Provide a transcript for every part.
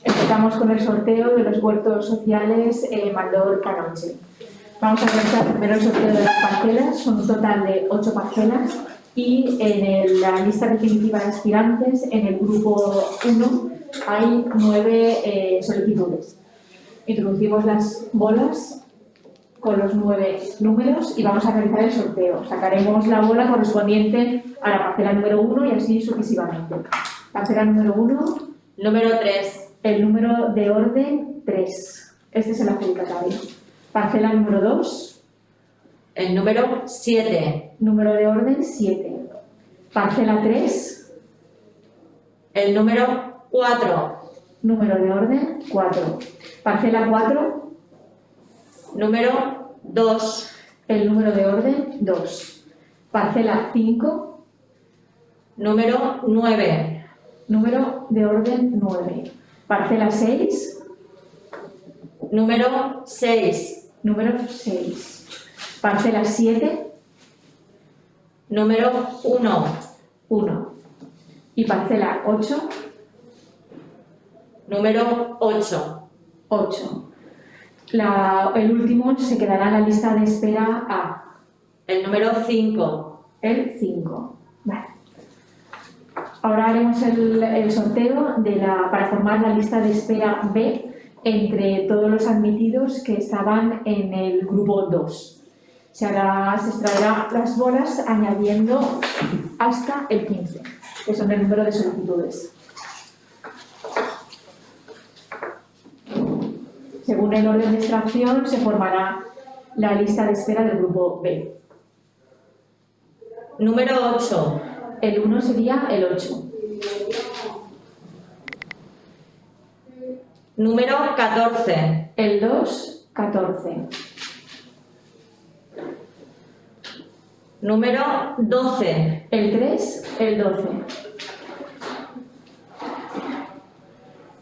Empezamos con el sorteo de los huertos sociales Maldor-Canoche. Vamos a realizar primero el sorteo de las parcelas, son un total de 8 parcelas y en la lista definitiva de aspirantes, en el grupo 1, hay 9 solicitudes. Introducimos las bolas con los 9 números y vamos a realizar el sorteo. Sacaremos la bola correspondiente a la parcela número 1 y así sucesivamente. Parcela número 1. Número 3. El número de orden 3. Este es el adjudicatario. Parcela número 2. El número 7. Número de orden 7. Parcela 3. El número 4. Número de orden 4. Parcela 4. Número 2. El número de orden 2. Parcela 5. Número 9. Número de orden 9. Parcela 6. Número 6. Número 6. Parcela 7. Número 1. 1. Y parcela 8. Número 8. 8. El último se quedará en la lista de espera A. El número 5. El 5. Vale. Ahora haremos el sorteo para formar la lista de espera B entre todos los admitidos que estaban en el grupo 2. Se extraerá las bolas añadiendo hasta el 15, que son el número de solicitudes. Según el orden de extracción se formará la lista de espera del grupo B. Número 8. El 1 sería el 8. Número 14. El 2, 14. Número 12. El 3, el 12.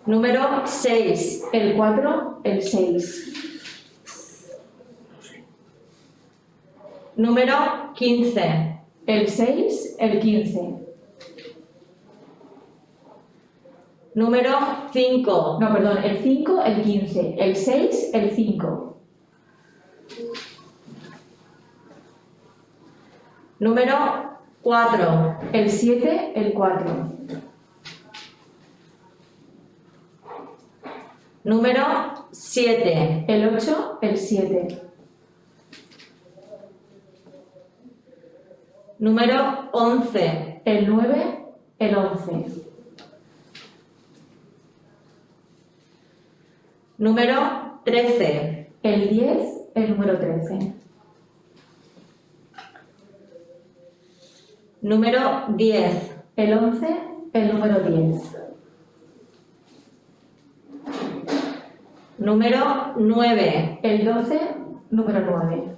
Número 6. El 4, el 6. Número 15. El 6, el 15. Número 5. No, perdón, el 5, el 15. El 6, el 5. Número 4. El 7, el 4. Número 7. El 8, el 7. Número 11. El 9, el 11. Número 13. El 10, el número 13. Número 10. El 11, el número 10. Número 9. El 12, número 9.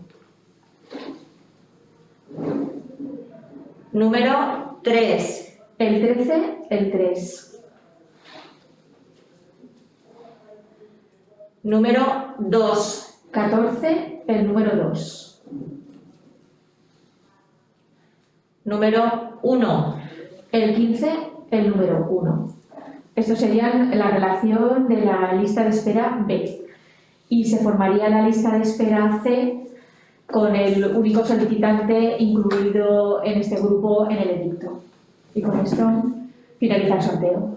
Número 3. El 13, el 3. Número 2. 14, el número 2. Número 1. El 15, el número 1. Esto sería la relación de la lista de espera B. Y se formaría la lista de espera C con el único solicitante incluido en este grupo en el edicto. Y con esto finaliza el sorteo.